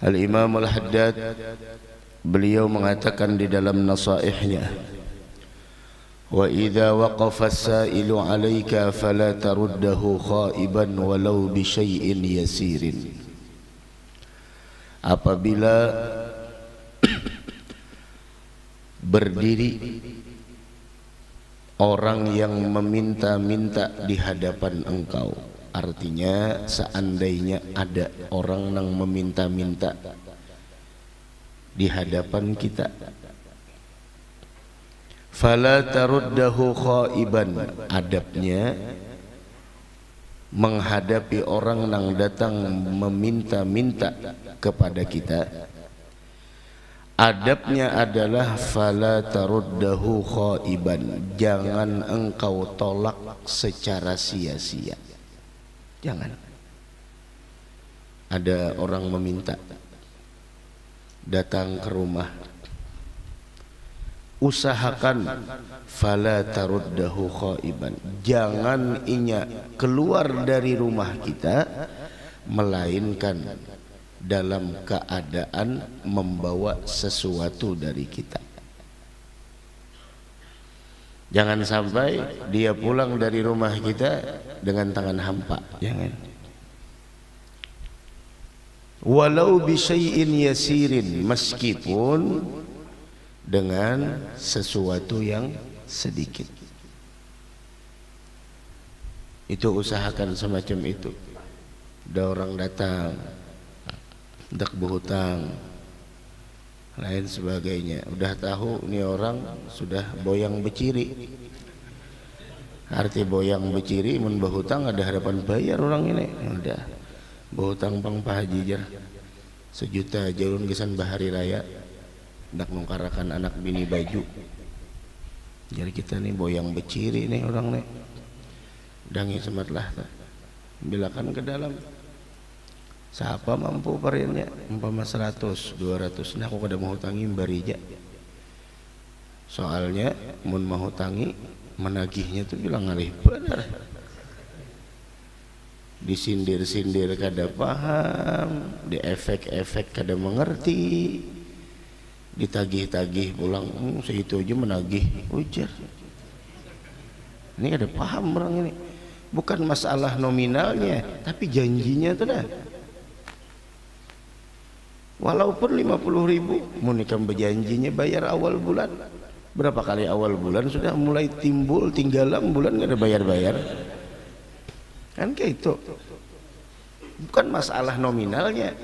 Al-Imam Al-Haddad beliau mengatakan di dalam nasaihnya, wa idza waqafa as-sa'ilu 'alaika fala taruddahu khaiban walau bi syai'in yasirin. Apabila berdiri orang yang meminta-minta di hadapan engkau, artinya seandainya ada orang yang meminta-minta di hadapan kita, fala taruddahu khaiban, adabnya menghadapi orang yang datang meminta-minta kepada kita, adabnya adalah fala taruddahu khaiban, jangan engkau tolak secara sia-sia. Jangan. Ada orang meminta datang ke rumah, usahakan fala taruddahu khaiban, jangan inya keluar dari rumah kita melainkan dalam keadaan membawa sesuatu dari kita. Jangan sampai dia pulang dari rumah kita dengan tangan hampa, jangan. Walau bi syai'in yasirin, meskipun dengan sesuatu yang sedikit. Itu usahakan semacam itu. Ada orang datang hendak berhutang, lain sebagainya, udah tahu ini orang sudah boyang beciri. Arti boyang beciri mun berhutang ada harapan bayar orang ini. Udah berhutang pang Pak Haji jar 1 juta jalan gesan bahari raya hendak nungkarakan anak bini baju. Jadi kita nih boyang beciri nih orang nih. Dangi sematlah bilakan ke dalam. Siapa mampu pariannya umpama 100 200, nah aku kada mau hutangi barija. Soalnya mun mau hutangi menagihnya tuh bilang ngalih benar. Disindir-sindir kada paham, di efek-efek kada mengerti, ditagih-tagih pulang, segitu aja menagih, ujar. Ini kada paham orang ini. Bukan masalah nominalnya, tapi janjinya tuh dah. Walaupun 50.000, mau nikah berjanjinya bayar awal bulan. Berapa kali awal bulan sudah mulai timbul, tinggalan bulan nggak ada bayar-bayar. Kan kayak itu. Bukan masalah nominalnya,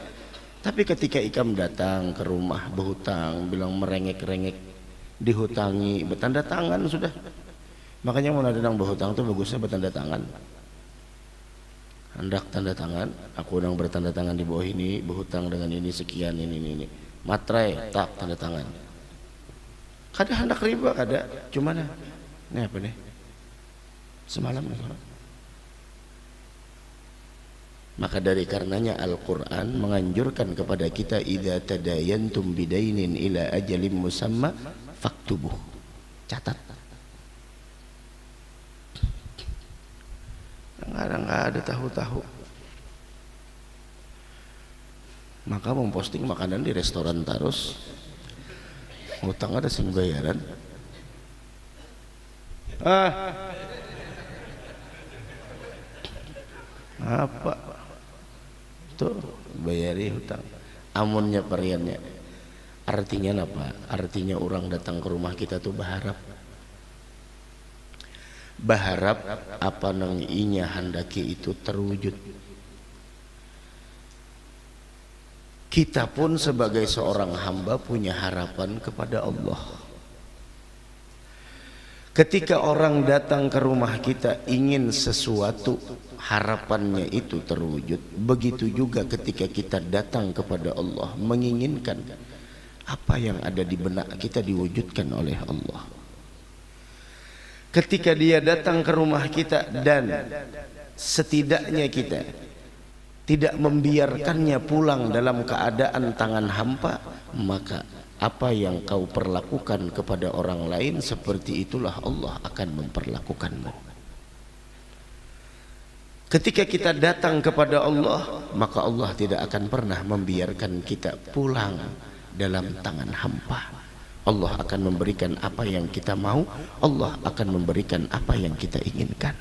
tapi ketika ikam datang ke rumah berhutang, bilang merengek-rengek, dihutangi, bertanda tangan sudah. Makanya mau datang berhutang tuh bagusnya bertanda tangan. Hendak tanda tangan, aku sedang bertanda tangan di bawah ini, berhutang dengan ini sekian, ini. Materai, tak tanda tangan. Kada hendak riba, kada. Cuma nah, ini apa nih? Semalam nih. Maka dari karenanya Al-Quran menganjurkan kepada kita, idza tadayantum bidainin ila ajalin musamma faktubuh, catat. Nggak ada tahu-tahu. Maka memposting makanan di restoran terus, hutang ada sing bayaran. Apa tuh bayari hutang, amunnya pariannya. Artinya apa? Artinya orang datang ke rumah kita tuh berharap apa nang inya handaki itu terwujud. Kita pun sebagai seorang hamba punya harapan kepada Allah. Ketika orang datang ke rumah kita ingin sesuatu, harapannya itu terwujud. Begitu juga ketika kita datang kepada Allah menginginkan apa yang ada di benak kita diwujudkan oleh Allah. Ketika dia datang ke rumah kita dan setidaknya kita tidak membiarkannya pulang dalam keadaan tangan hampa, maka apa yang kau perlakukan kepada orang lain, seperti itulah Allah akan memperlakukanmu. Ketika kita datang kepada Allah, maka Allah tidak akan pernah membiarkan kita pulang dalam tangan hampa. Allah akan memberikan apa yang kita mau, Allah akan memberikan apa yang kita inginkan.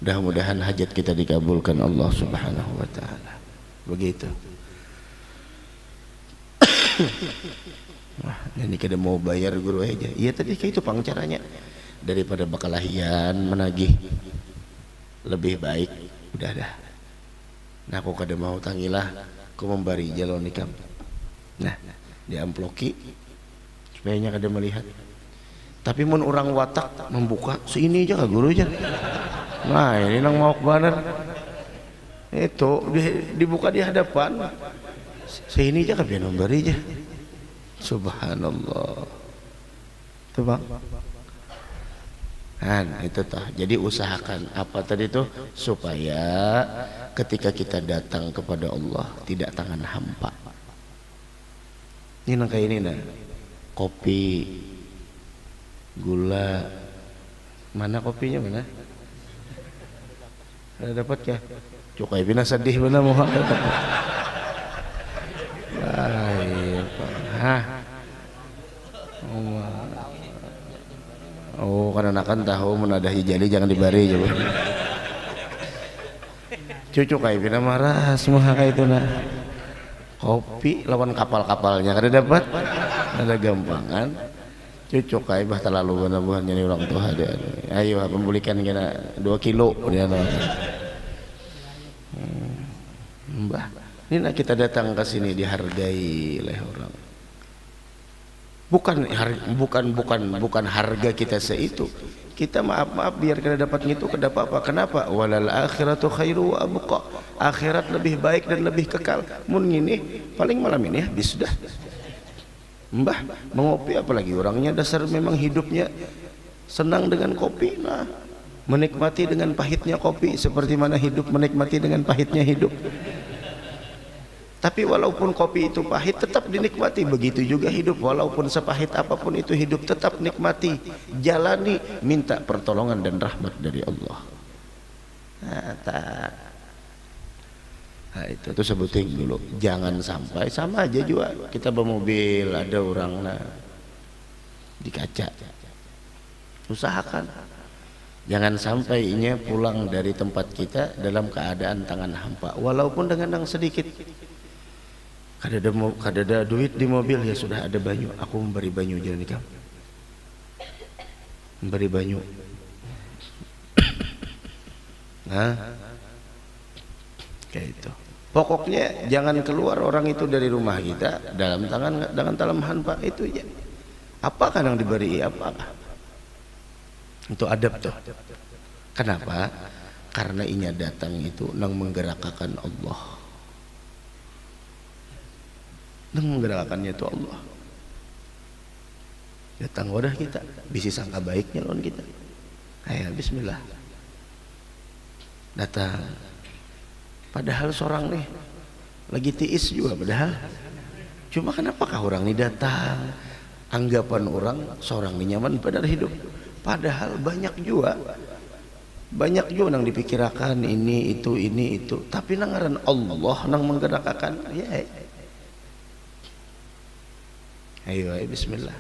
Mudah-mudahan hajat kita dikabulkan Allah Subhanahu wa taala. Begitu. Wah, ini kada mau bayar guru aja. Iya tadi kayak itu pangcaranya. Daripada bakalahian menagih, lebih baik udah dah. Nah aku kada mau tangilah, aku memberi jalon nikam. Nah diamploki supaya nya kada melihat. Tapi mun orang watak membuka seini aja guru aja. Nah ini nang mau bener itu dibuka di hadapan seini aja kan memberi aja. Subhanallah. Tuh bang. Itu toh. Jadi usahakan apa tadi tuh supaya ketika kita datang kepada Allah tidak tangan hampa. Ini kayak ini nah, kopi, gula, mana kopinya mana? Ada dapat ya? Cukai bina sedih mana mau? Baik, oh karena akan tahu menadahi jali jangan dibari coba. Cucu kayak bina marah semua kayak itu nah. Kopi lawan kapal-kapalnya kada dapat, ada gampangan. Cucu kayak bah terlalu benar-benar jadi orang tua ada. Ayo pembulikan kena 2 kilo dia nah. Mbah, ini nak kita datang ke sini dihargai oleh orang. Bukan harga kita seitu. Kita maaf biar kita dapat gitu kada apa-apa. Kenapa? Walal akhiratu khairu wa abqa. Akhirat lebih baik dan lebih kekal. Mun ngini paling malam ini habis sudah. Mbah, mengopi apalagi orangnya dasar memang hidupnya senang dengan kopi. Nah, menikmati dengan pahitnya kopi seperti mana hidup menikmati dengan pahitnya hidup. Tapi walaupun kopi itu pahit tetap dinikmati, begitu juga hidup walaupun sepahit apapun itu hidup tetap nikmati, jalani, minta pertolongan dan rahmat dari Allah. Nah, itu tuh sebutin dulu, jangan sampai sama aja juga kita bermobil ada orang di kaca, usahakan jangan sampai inya pulang dari tempat kita dalam keadaan tangan hampa walaupun dengan yang sedikit. Kada ada duit di mobil ya sudah ada banyu, aku memberi banyu jalan nikah, memberi banyu. Nah kayak itu pokoknya jangan keluar orang itu dari rumah kita dalam tangan hampa itu ya. Apakah yang diberi apakah itu adab tuh. Kenapa? Karena inya datang itu nang menggerakkan Allah, nang menggerakkannya itu Allah. Datang wadah kita bisi sangka baiknya lawan kita. Ayo bismillah datang, padahal seorang nih lagi tiis juga padahal. Cuma kenapakah orang ini datang, anggapan orang seorang ini nyaman pada hidup, padahal banyak juga nang dipikirakan ini itu, tapi nangaran Allah nang menggerakkan ya. Ayo bismillah.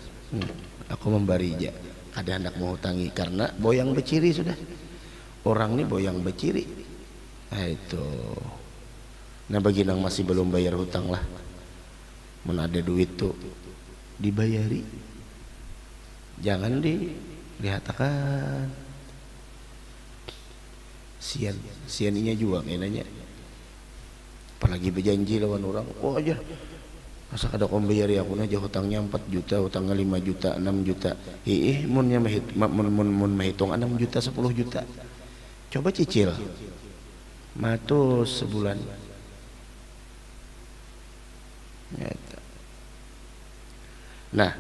Aku memberi aja. Ada anak mau hutangi karena boyang beciri sudah. Orang ini boyang beciri. Nah itu. Nah bagi yang masih belum bayar hutang lah. Mun ada duit tuh dibayari. Jangan dihatakan. Sianinya juga kayaknya. Apalagi berjanji lawan orang. Oh aja. Masa kada kau bayari aku aja hutangnya 4 juta, hutangnya 5 juta, 6 juta. Munnya mun menghitung 6 juta, 10 juta. Coba cicil. Matus sebulan. Nah,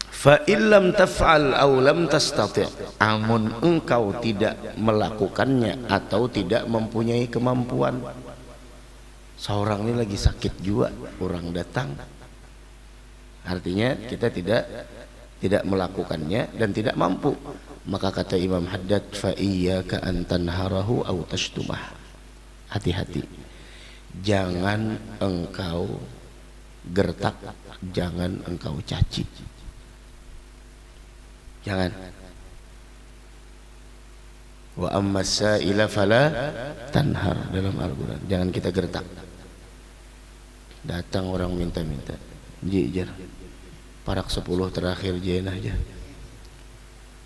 fa illam taf'al aw lam tastati', amun engkau tidak melakukannya atau tidak mempunyai kemampuan. Seorang ini lagi sakit juga, orang datang, artinya kita tidak tidak melakukannya dan tidak mampu. Maka kata Imam Haddad, fa iyyaka an tanharahu aw tashtumah. Hati-hati, jangan engkau gertak, jangan engkau caci. Jangan. Wa amma sa'ila fala tanhar, dalam Al-Quran. Jangan kita gertak. Datang orang minta-minta, jijar parak 10 terakhir jenah aja,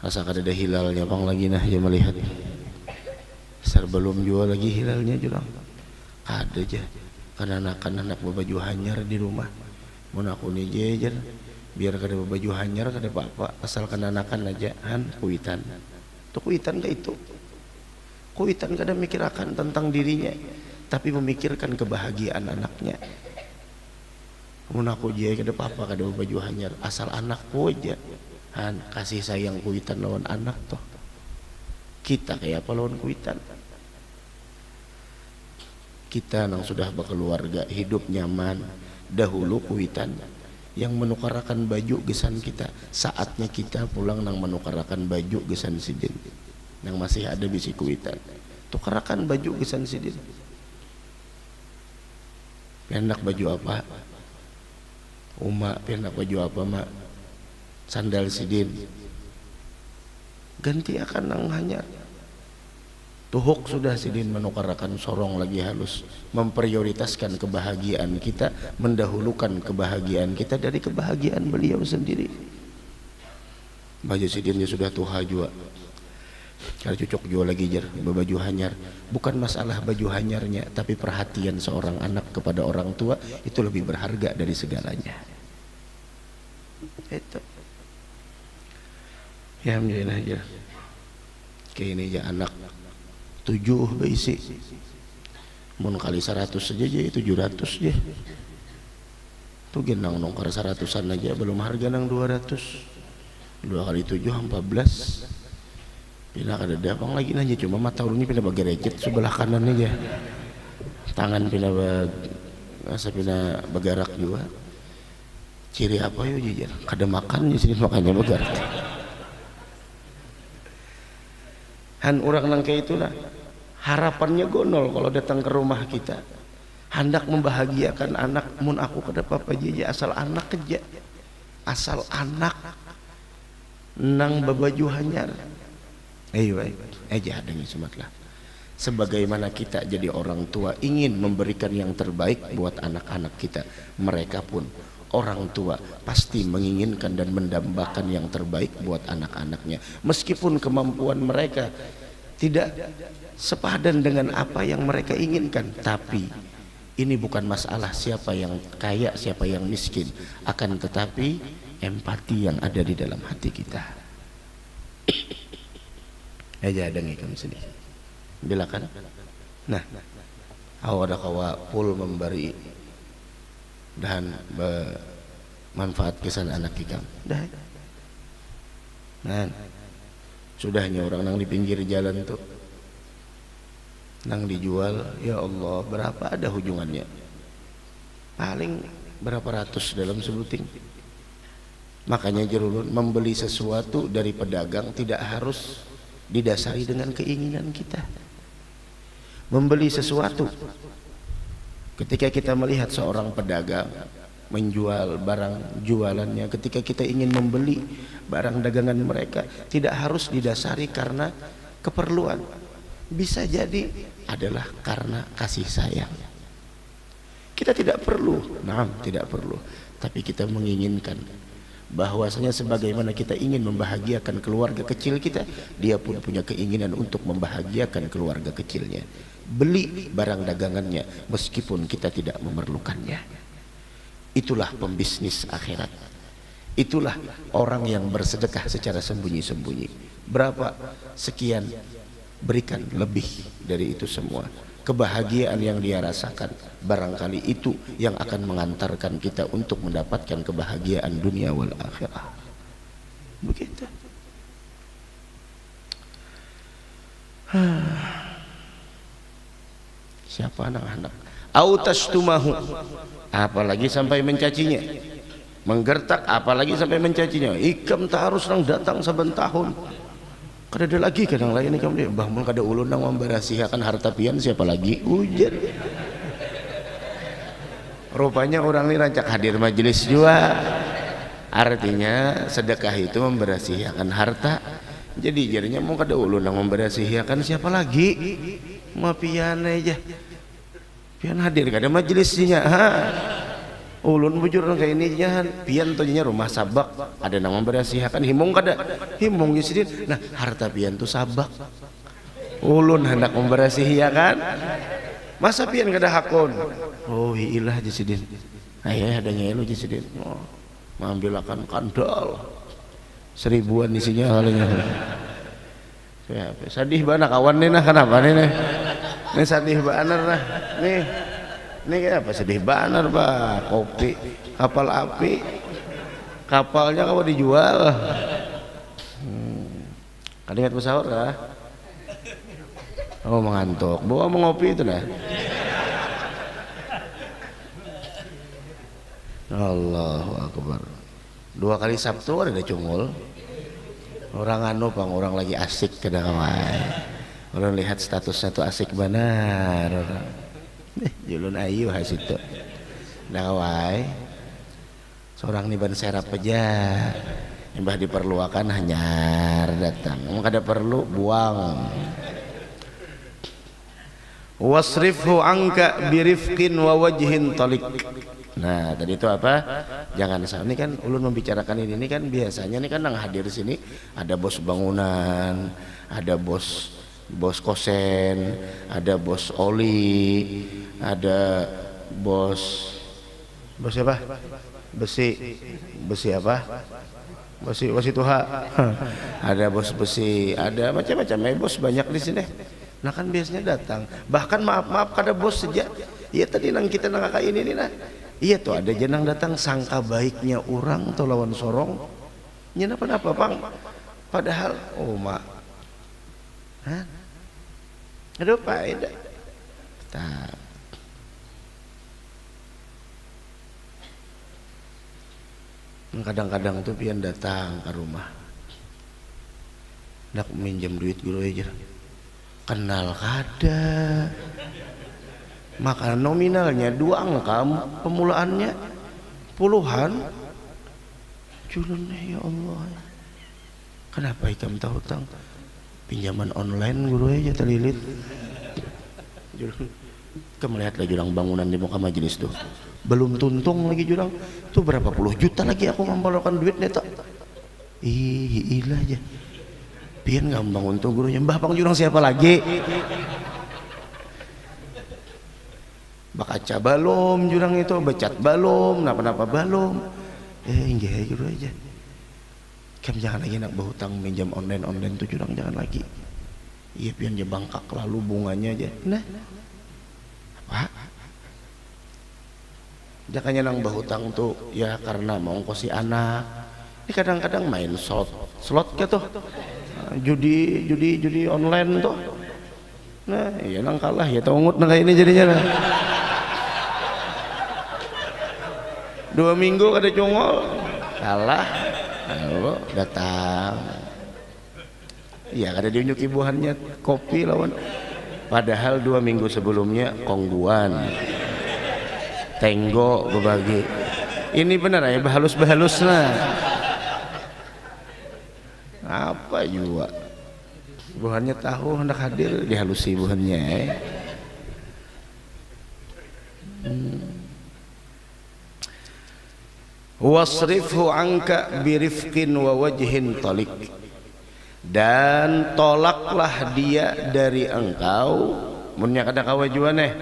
rasa kada ada hilalnya pang lagi nah aja melihat besar belum jual lagi hilalnya jurang ada aja karena anak berbaju hanyar di rumah mun aku nih jejer biar kada berbaju hanyar kada apa-apa asal kana anakan aja han kuitan tuh kuitan gak itu kuitan kada mikirakan tentang dirinya tapi memikirkan kebahagiaan anaknya. Mun aku jaya kada apa-apa kada baju hanyar asal anakku aja han kasih sayang kuitan lawan anak toh kita kayak apa lawan kuitan kita nang sudah berkeluarga hidup nyaman dahulu kuitan yang menukarakan baju gesan kita saatnya kita pulang nang menukarakan baju gesan sidin nang masih ada bisi kuitan tukarakan baju gesan sidin enak baju apa Uma enak baju apa mak sandal sidin ganti akan nang hanyar tuhuk sudah sidin menukarakan sorong lagi halus memprioritaskan kebahagiaan kita mendahulukan kebahagiaan kita dari kebahagiaan beliau sendiri. Baju sidinnya sudah tuha juga kalau cocok jual lagi jar baju hanyar bukan masalah baju hanyarnya tapi perhatian seorang anak kepada orang tua itu lebih berharga dari segalanya itu ya menjadi aja kayak ini aja anak 7 berisi mun kali 100 saja je 700 je tuh genang nongkar 100an aja belum harga nang 200 2 kali 7 14 pindah kada dapang lagi aja cuma mata ulunnya pindah bagi recet sebelah kanan aja tangan pindah bergerak juga ciri apa yuk jujur kada makan di sini makanya bergerak han orang nang kayak itulah harapannya gonol kalau datang ke rumah kita hendak membahagiakan anak mun aku kada apa-apa aja asal anak kerja asal anak nang babaju hanyar ayo aja dengan sematlah sebagaimana kita jadi orang tua ingin memberikan yang terbaik buat anak-anak kita mereka pun orang tua pasti menginginkan dan mendambakan yang terbaik buat anak-anaknya meskipun kemampuan mereka tidak sepadan dengan apa yang mereka inginkan tapi ini bukan masalah siapa yang kaya siapa yang miskin akan tetapi empati yang ada di dalam hati kita aja ada ngikam sini bilakan nah awada kawa pul memberi dan manfaat kesan anak ikam dah nah sudahnya orang nang di pinggir jalan tuh nang dijual ya Allah berapa ada hujungannya paling berapa ratus dalam sebuting makanya jerulun membeli sesuatu dari pedagang tidak harus didasari dengan keinginan kita membeli sesuatu ketika kita melihat seorang pedagang menjual barang jualannya ketika kita ingin membeli barang dagangan mereka tidak harus didasari karena keperluan bisa jadi adalah karena kasih sayang kita tidak perlu tidak perlu tapi kita menginginkan bahwasanya sebagaimana kita ingin membahagiakan keluarga kecil kita dia pun punya keinginan untuk membahagiakan keluarga kecilnya beli barang dagangannya meskipun kita tidak memerlukannya itulah pembisnis akhirat itulah orang yang bersedekah secara sembunyi-sembunyi berapa sekian berikan lebih dari itu semua kebahagiaan yang dia rasakan barangkali itu yang akan mengantarkan kita untuk mendapatkan kebahagiaan dunia wal akhirah begitu siapa anak-anak au tashtumahu apalagi sampai mencacinya menggertak apalagi sampai mencacinya. Ikam tak harus nang datang saben tahun. Kada ada lagi kadang lain ikam dia bah mun kada ulun nang memberasihakan harta pian siapa lagi ujar. Rupanya orang ini rancak hadir majelis juga. Artinya sedekah itu memberasihakan harta. Jadi jadinya mau kada ulun nang memberasihakan siapa lagi? Mau pian aja. Pian hadir kada majelisnya. Ha. Ulun bujur kayak ini nya pian tuh nya rumah sabak ada nang memberasihakan himung kada. Himung jisidin. Nah, harta pian tuh sabak. Ulun hendak memberasihakan. Masa pian kada hakun? Oh, ilah jisidin. Ayah adanya elu jisidin. Oh. Mengambilkan kandal 1000-an isinya halnya. Sadih bana kawan nih nah kenapa nih nih sadih banar nah nih kayak apa sedih banar bah kopi kapal api kapalnya kamu dijual kan ingat pesawat kah? Oh mengantuk bawa mengopi itu nah. Allahu Akbar. 2 kali Sabtu ada cungul. Orang anu pang orang lagi asik kada kawan. Orang lihat statusnya tuh asik benar. Julun ayu hasitu. Da kawai. Seorang nih ban serap aja. Mbah diperluakan hanyar datang. Emang kada perlu buang. Wasrifhu anka birifqin wa wajhin talik. Nah tadi itu apa? Jangan salah ini kan ulun membicarakan ini kan biasanya ini kan yang hadir di sini ada bos bangunan, ada bos kosen, ada bos oli, ada bos apa? Besi apa? Besi tuha. Ada bos besi, ada macam-macam bos banyak di sini. Nah kan biasanya datang. Bahkan maaf kada bos sejak. Iya tadi nang kita nang kakak ini nah. Iya tuh ada jenang datang sangka baiknya orang tuh lawan sorong. Nyana apa pang? Padahal oh mak. Hah? Ada apa ini? Tak. Kadang-kadang tuh pian datang ke rumah. Nak minjem duit guru aja. Kenal kada. Maka nominalnya 2 angka pemulaannya puluhan. Julun ya Allah. Kenapa ikam tahu tang pinjaman online guru aja terlilit. Julun kamu lihatlah jurang bangunan di muka majelis tuh belum tuntung lagi jurang tuh berapa puluh juta lagi aku membawakan duit neta. Ilah aja pian nggak bangun tuh gurunya mbah pang jurang siapa lagi bakaca balom jurang itu becat balom napa balom enggak gitu aja kamu jangan lagi nak berhutang minjam online tuh jurang jangan lagi iya pian dia bangkak lalu bunganya aja nah apa jakanya nang berhutang tuh ya karena mau ongkosi anak ini kadang-kadang main slot gitu judi online tuh nah iya nang kalah ya tongut nang kayak ini jadinya nah. 2 minggu kada cungol kalah lalu datang iya kada diunjuk ibuhannya kopi lawan padahal 2 minggu sebelumnya kongguan tenggo berbagi ini benar ya bahalus nah apa juga ibuhannya tahu hendak hadir dihalusi ibuhannya wasrifhu anka birifqin wa wajhin talik dan tolaklah dia dari engkau munnya kada kawa jua neh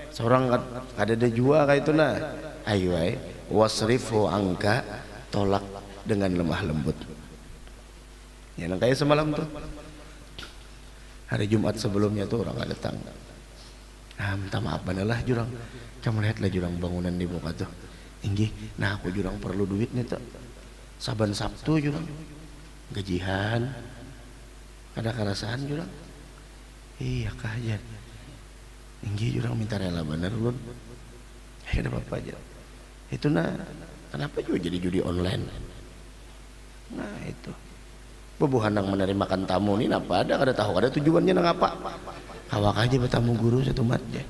seorang kada ada jua kayak itu nah ayo wasrifhu anka tolak dengan lemah lembut ya nang kayak semalam tuh hari Jumat sebelumnya tuh orang gak datang minta maaf banalah jurang kamu lihatlah jurang bangunan di muka tuh inggih nah aku jurang perlu duit nih tuh saban Sabtu jurang gajihan ada kerasaan jurang iya kajian inggih jurang minta rela bener lun ada apa aja itu nah Kenapa juga jadi judi online? Nah itu bebuhanang menerimakan tamu ini apa ada tahu ada tujuannya nang apa kawak aja bertamu guru satu mat aja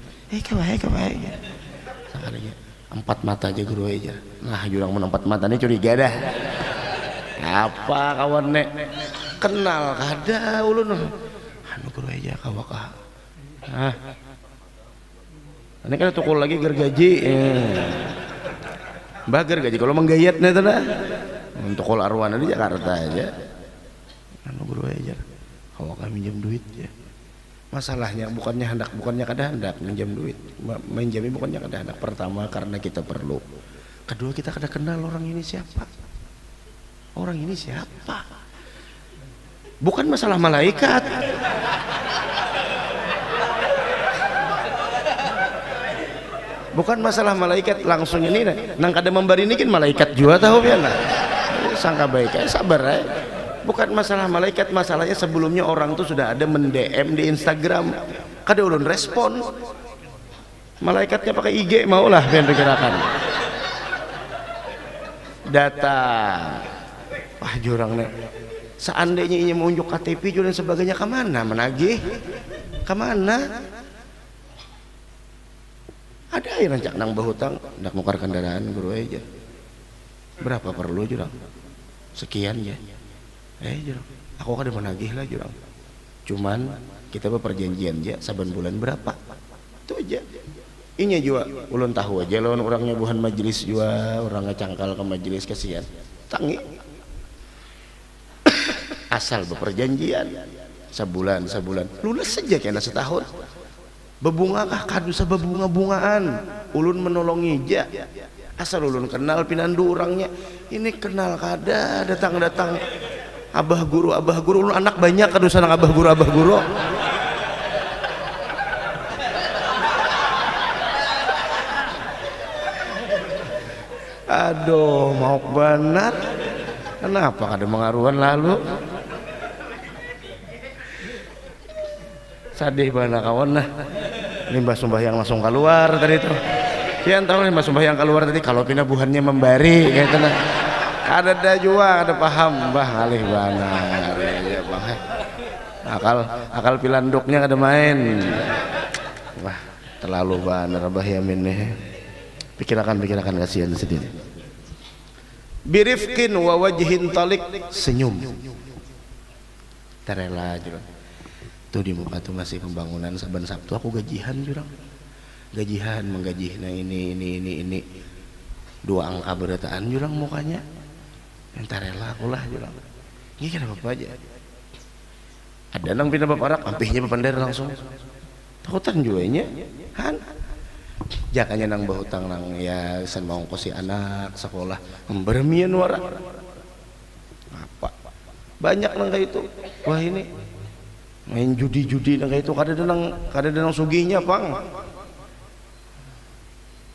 kawai sakaranya 4 mata aja guru aja nah jurang mun 4 mata ini curiga dah apa kawan nek kenal kada ulun anu guru aja kawak ini kan tukul lagi gergaji bager gaji kalau menggayat nih tanda untuk kol arwana di Jakarta aja anu guru aja kalau kami minjem duit ya masalahnya bukannya kada hendak minjem duit minjami bukannya kada hendak pertama karena kita perlu kedua kita kada kenal orang ini siapa bukan masalah malaikat bukan masalah malaikat langsung ini nang kada memberi ini kan malaikat juga tahu ya nah sangka baik sabar bukan masalah malaikat masalahnya sebelumnya orang tuh sudah ada mendm di Instagram kada ulun respon malaikatnya pakai IG maulah biar pergerakan datang wah jurang nih seandainya ini mau unjuk KTP dan sebagainya kemana menagih kemana ada yang rancak nang bahutang nak nukar kendaraan guru aja berapa perlu jurang sekian ya jurang aku kada menagih lah jurang cuman kita berperjanjian aja saban bulan berapa itu aja inya juga ulun tahu aja lawan orangnya buhan majelis juga orang ngecangkal ke majelis kasihan tangi asal berperjanjian sebulan lunas saja kena setahun bebunga kah kadusa bebunga-bungaan ulun menolongi ja asal ulun kenal pinandu orangnya ini kenal kada datang abah guru ulun anak banyak kadusa nang abah guru aduh mau benar kenapa kada mengaruhan lalu sadih bana kawan nah limbah sembahyang langsung keluar tadi itu kian tahu limbah sembahyang keluar tadi kalau pindah buhannya membari kayak nah ada juga ada paham bah ngalih banar ya bang akal pilanduknya ada main wah terlalu banar bah yamin nih pikirkan kasihan sedih birifkin wa wajhin talik senyum terela juga tuh di muka tuh masih pembangunan saban Sabtu aku gajihan menggaji nah ini 2 angka berataan jurang mukanya entar rela aku lah jurang ini kira apa aja ada nang pindah baparak ampihnya bapandar langsung takutan juanya han jakanya nang bahutang nang ya sen mau kosi anak sekolah bermian wara apa banyak nang kayak itu wah ini main judi nang kayak itu kada ada nang suginya pang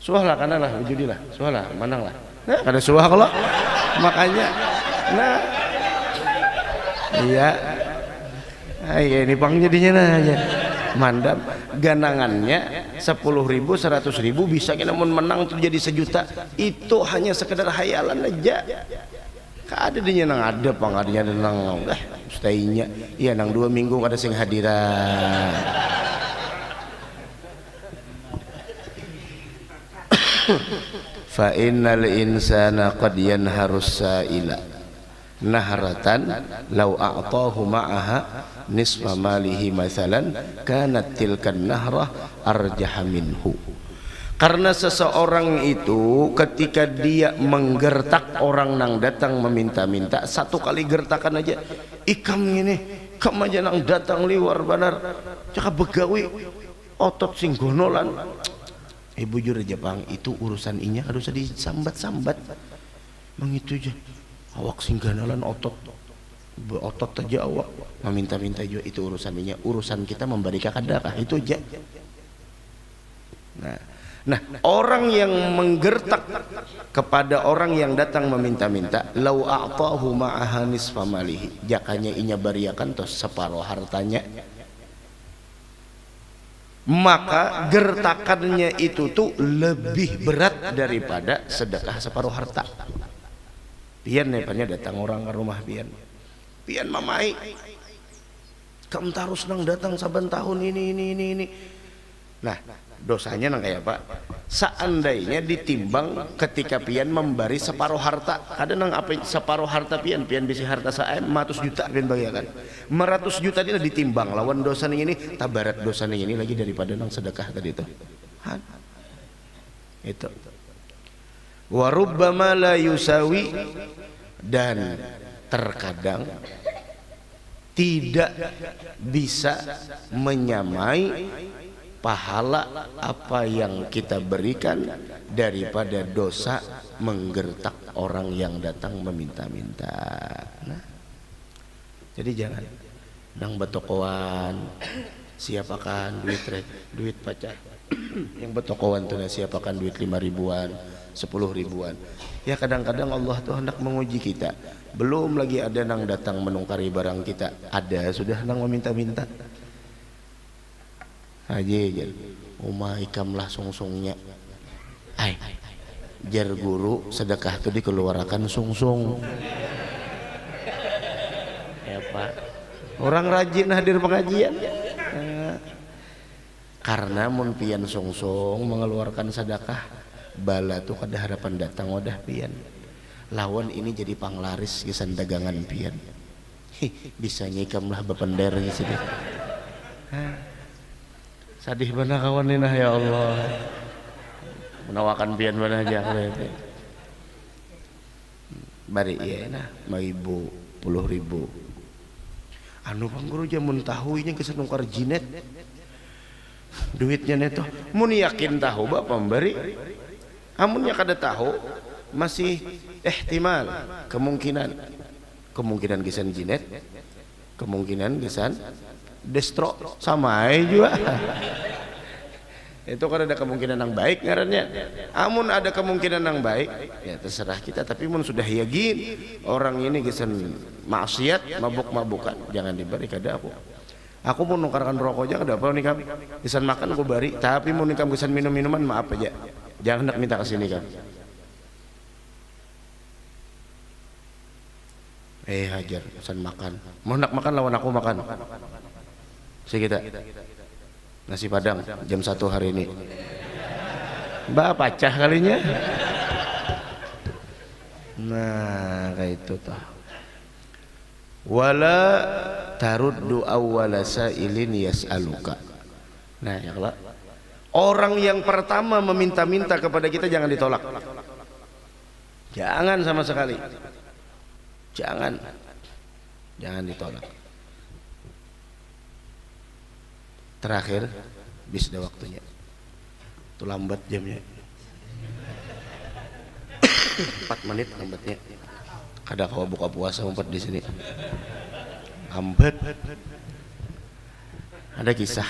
suah lah karena lah judi lah suah lah manang lah nah kada suah kalau makanya nah iya ini pang jadinya nah aja mandam ganangannya 10.000 100.000 bisa namun menang tuh jadi 1 juta itu hanya sekedar hayalan aja kada dinya nang ada pang adanya nang staynya iya nang 2 minggu kada sing hadiran fa innal insana qad yanharus sa'ila nahratan law a'tahu ma'aha nisfa malihi mathalan kanat tilkan nahrah arjaha minhu karena seseorang itu ketika dia menggertak orang nang datang meminta-minta 1 kali gertakan aja ikam ini kam aja nang datang liwar banar cakap begawi otot sing gonolan bujur aja bang itu urusan inya harus disambat-sambat mengitu aja awak sing gonolan otot aja awak meminta-minta juga itu urusan inya urusan kita memberi kakadakah itu aja nah orang yang menggertak kepada orang yang datang meminta-minta lau a'tahu ma'aha nisfa malihi jakanya inya bariakan tos separuh hartanya maka gertakannya itu tuh lebih berat daripada sedekah separuh harta. Pian nepanya datang orang ke rumah pian, pian mamai kamu terus nang datang saban tahun ini. Nah dosanya nang kayak pak, seandainya ditimbang ketika pian memberi separuh harta, kadang nang apa separuh harta pian bisa harta saya 100 juta pian bagikan 100 juta dia ditimbang lawan dosa ini tabarat dosa ini lagi daripada nang sedekah tadi itu warubbama la yusawi, dan terkadang tidak bisa menyamai pahala apa yang kita berikan daripada dosa menggertak orang yang datang meminta-minta. Nah, jadi jangan nang betokoan siapakan duit pacar yang betokoan tuh siapakan duit 5 ribuan 10 ribuan. Ya kadang-kadang Allah tuh hendak menguji kita, belum lagi ada nang datang menungkari barang kita, ada sudah nang meminta-minta aja umah ikamlah sungsungnya ay jar guru sedekah tuh dikeluarkan sungsung ya pak, orang rajin hadir pengajian karena mun pian sungsung mengeluarkan sedekah bala tuh kada harapan datang wadah pian lawan ini jadi panglaris kisan dagangan pian bisa nyikamlah bependernya sih sadih mana kawan ini ya Allah menawakan pian mana aja bari iya nah maibu 10.000 anu pangguru jamun tahu ini kesan nungkar jinet duitnya neto mun yakin tahu bapak memberi amunnya kada tahu masih ihtimal kemungkinan kisan jinet kemungkinan kisan destro sama juga itu kan ada kemungkinan yang baik ngarannya. Amun ada kemungkinan yang baik ya terserah kita, tapi mun sudah yakin orang ini kisan maksiat mabuk-mabukan jangan diberi kada aku mau nukarkan rokok aja kada apa nih kam kisan makan aku bari, tapi mau nikam kisan minum-minuman maaf aja jangan nak minta kesini kam hajar kisan makan mau nak makan lawan aku makan kita nasi padang jam 1 hari ini mbak pacah kalinya nah kayak itu toh wala taruddu awwala sa'ilin yas'aluka. Nah ya kalau orang yang pertama meminta-minta kepada kita jangan ditolak, jangan sama sekali, jangan ditolak. Terakhir bis dah waktunya itu lambat jamnya 4 menit lambatnya kada kau buka puasa umpet di sini lambat. Ada kisah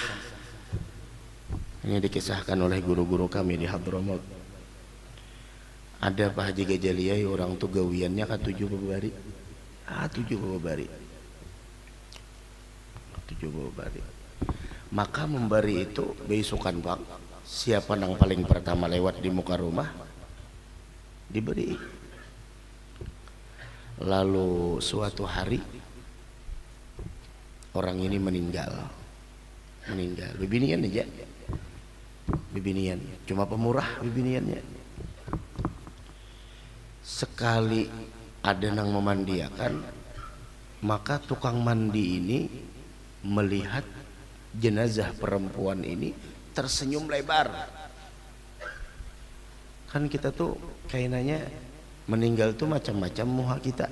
ini dikisahkan oleh guru-guru kami di Hadramaut. Ada Pak Haji Gajaliyah orang tuh gawiannya ke 7 babari 7 babari maka memberi itu besukan bang siapa yang paling pertama lewat di muka rumah diberi. Lalu suatu hari orang ini meninggal bibinian aja bibinian cuma pemurah bibiniannya sekali ada yang memandiakan maka tukang mandi ini melihat jenazah perempuan ini tersenyum lebar. Kan kita tuh kayaknya meninggal tuh macam-macam muha kita,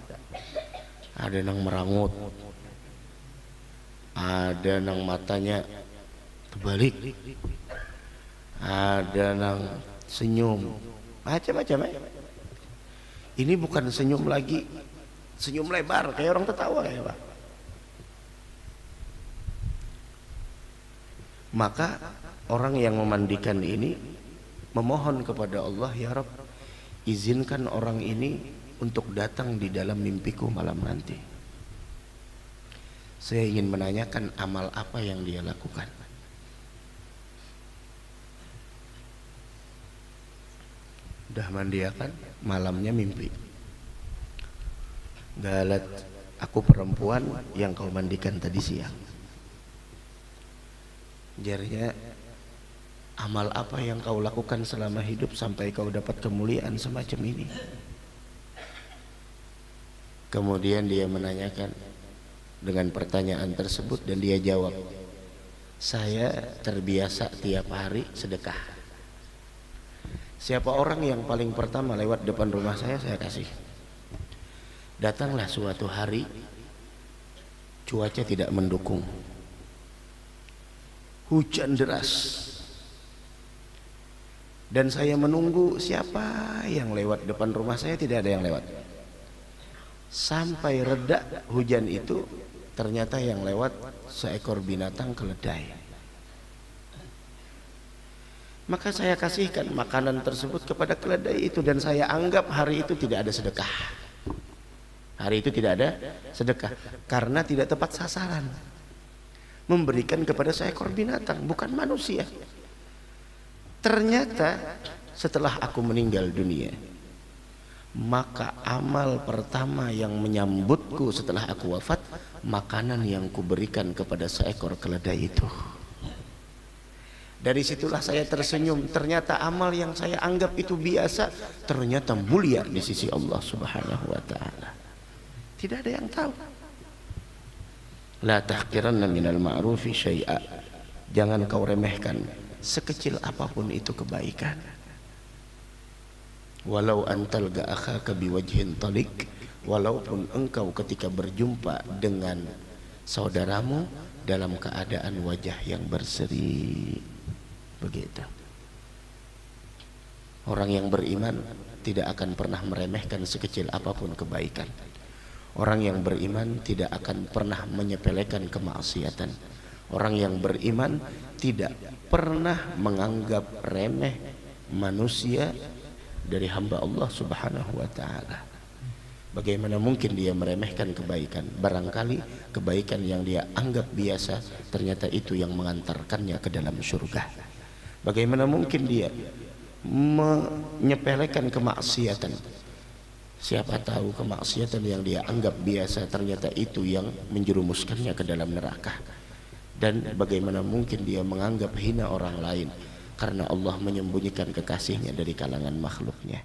ada yang merangut, ada yang matanya terbalik, ada yang senyum macam-macam Ini bukan senyum lagi, senyum lebar kayak orang tertawa kayak Pak. Maka orang yang memandikan ini memohon kepada Allah, ya Rabb, izinkan orang ini untuk datang di dalam mimpiku malam nanti. Saya ingin menanyakan amal apa yang dia lakukan. udah mandiakan, malamnya mimpi, Galat, aku perempuan yang kau mandikan tadi siang. Jarinya, amal apa yang kau lakukan selama hidup sampai kau dapat kemuliaan semacam ini? Kemudian dia menanyakan dengan pertanyaan tersebut dan dia jawab, saya terbiasa tiap hari sedekah. Siapa orang yang paling pertama lewat depan rumah saya kasih. Datanglah suatu hari, cuaca tidak mendukung, hujan deras, dan saya menunggu siapa yang lewat depan rumah saya, tidak ada yang lewat. Sampai reda hujan itu, ternyata yang lewat seekor binatang keledai. Maka saya kasihkan makanan tersebut kepada keledai itu, dan saya anggap hari itu tidak ada sedekah. Hari itu tidak ada sedekah karena tidak tepat sasaran. Memberikan kepada seekor binatang, bukan manusia. Ternyata setelah aku meninggal dunia, maka amal pertama yang menyambutku setelah aku wafat, makanan yang kuberikan kepada seekor keledai itu. Dari situlah saya tersenyum. Ternyata amal yang saya anggap itu biasa, ternyata mulia di sisi Allah Subhanahu wa ta'ala. Tidak ada yang tahu. La tahqiranna minal ma'rufi syai'a. Jangan kau remehkan sekecil apapun itu kebaikan. Walau antalga akhaka biwajhin talik, walaupun engkau ketika berjumpa dengan saudaramu dalam keadaan wajah yang berseri. Begitu. Orang yang beriman tidak akan pernah meremehkan sekecil apapun kebaikan. Orang yang beriman tidak akan pernah menyepelekan kemaksiatan. Orang yang beriman tidak pernah menganggap remeh manusia dari hamba Allah Subhanahu wa ta'ala. Bagaimana mungkin dia meremehkan kebaikan? Barangkali kebaikan yang dia anggap biasa, ternyata itu yang mengantarkannya ke dalam surga. Bagaimana mungkin dia menyepelekan kemaksiatan? Siapa tahu kemaksiatan yang dia anggap biasa, ternyata itu yang menjerumuskannya ke dalam neraka. Dan bagaimana mungkin dia menganggap hina orang lain, karena Allah menyembunyikan kekasihnya dari kalangan makhluknya.